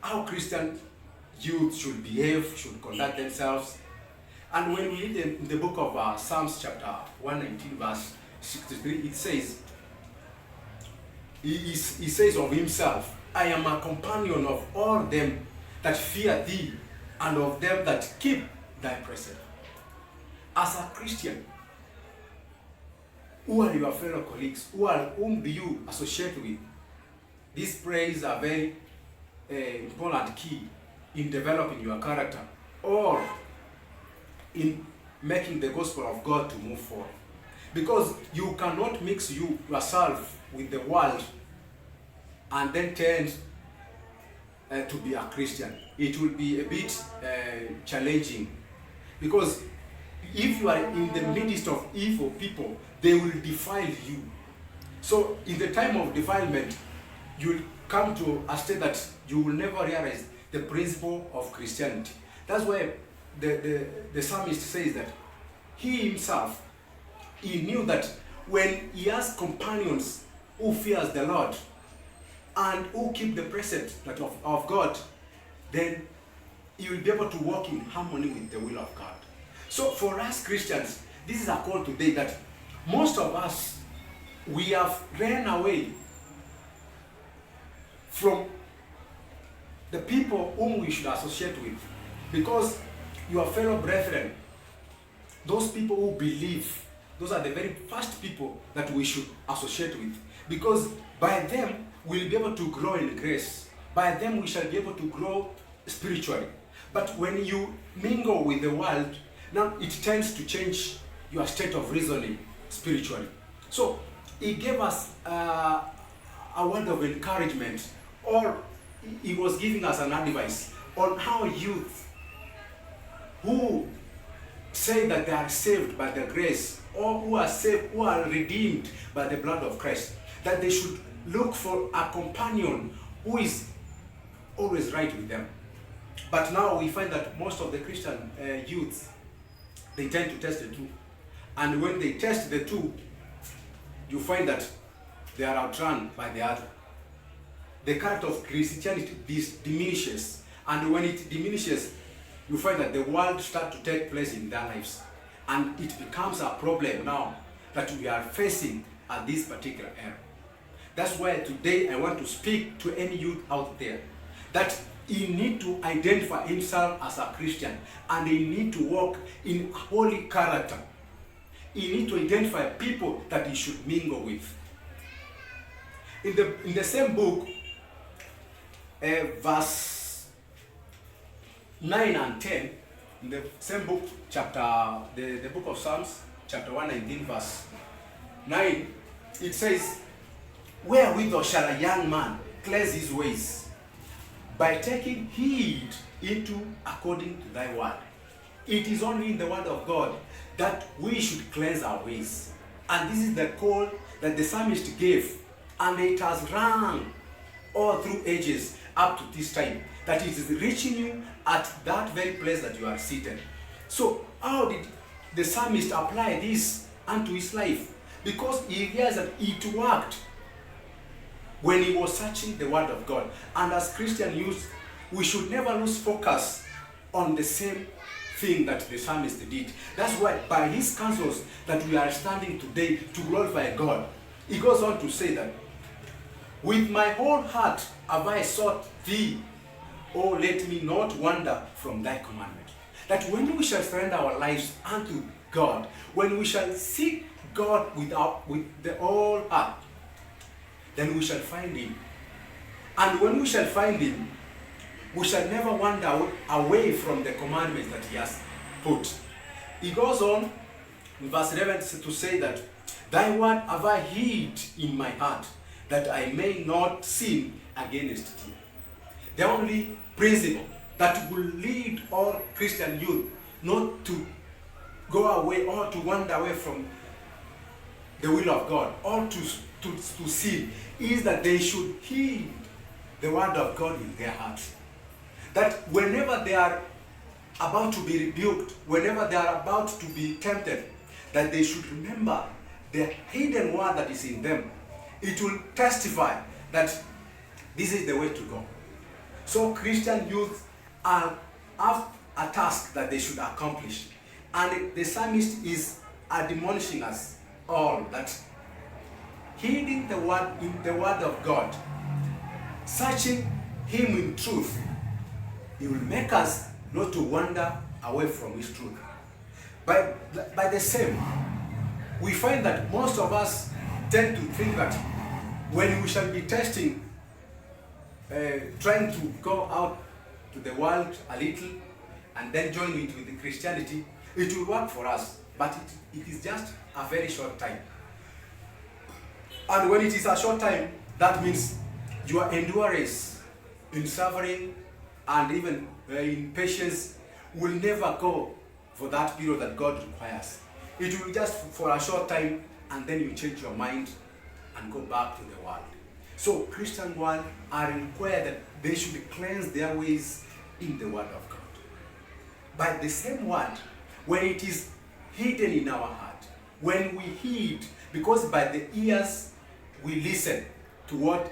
how Christian youth should behave, should conduct themselves. And when we read in the book of Psalms chapter 119 verse 63, it says, he says of himself, I am a companion of all them that fear thee, and of them that keep thy precept. As a Christian, who are your fellow colleagues? Whom do you associate with? These praise are very important key in developing your character or in making the gospel of God to move forward. Because you cannot mix yourself with the world and then tend to be a Christian. It will be a bit challenging, because if you are in the midst of evil people, they will defile you. So in the time of defilement, you will come to a state that you will never realize the principle of Christianity. That's why the psalmist says that he himself, he knew that when he has companions who fears the Lord and who keep the precepts of God, then he will be able to walk in harmony with the will of God. So for us Christians, this is a call today that most of us, we have ran away from the people whom we should associate with, because your fellow brethren, those people who believe, those are the very first people that we should associate with, because by them we'll be able to grow in grace. By them we shall be able to grow spiritually. But when you mingle with the world, now it tends to change your state of reasoning spiritually. So he gave us a word of encouragement, or he was giving us an advice on how youth who say that they are saved by the grace, or who are saved, who are redeemed by the blood of Christ, that they should look for a companion who is always right with them. But now we find that most of the Christian youths, they tend to test the two. And when they test the two, you find that they are outrun by the other. The character of Christianity diminishes. And when it diminishes, you find that the world starts to take place in their lives. And it becomes a problem now that we are facing at this particular era. That's why today I want to speak to any youth out there that he need to identify himself as a Christian, and he need to walk in holy character. He need to identify people that he should mingle with. In the same book, verse 9 and 10, in the same book, the book of Psalms, chapter 119, verse 9, it says, wherewithal shall a young man cleanse his ways? By taking heed into according to thy word. It is only in the word of God that we should cleanse our ways. And this is the call that the psalmist gave. And it has run all through ages up to this time, that it is reaching you at that very place that you are seated. So how did the psalmist apply this unto his life? Because he realized that it worked when he was searching the word of God. And as Christian youth, we should never lose focus on the same thing that the psalmist did. That's why by his counsels that we are standing today to glorify God. He goes on to say that, with my whole heart have I sought thee, oh let me not wander from thy commandment. That when we shall surrender our lives unto God, when we shall seek God with the whole heart, then we shall find him. And when we shall find him, we shall never wander away from the commandments that he has put. He goes on in verse 11 to say that, thy word have I hid in my heart, that I may not sin against thee. The only principle that will lead all Christian youth not to go away or to wander away from the will of God or to sin is that they should heed the word of God in their hearts. That whenever they are about to be rebuked, whenever they are about to be tempted, that they should remember the hidden word that is in them. It will testify that this is the way to go. So Christian youth have a task that they should accomplish. And the psalmist is admonishing us all that heeding the word of God, searching him in truth, he will make us not to wander away from his truth. By the same, we find that most of us tend to think that when we shall be testing, trying to go out to the world a little and then join it with the Christianity, it will work for us, but it is just a very short time. And when it is a short time, that means your endurance in suffering and even in patience will never go for that period that God requires. It will be just for a short time, and then you change your mind and go back to the world. So Christian world are required that they should cleanse their ways in the word of God. By the same word, when it is hidden in our when we heed, because by the ears we listen to what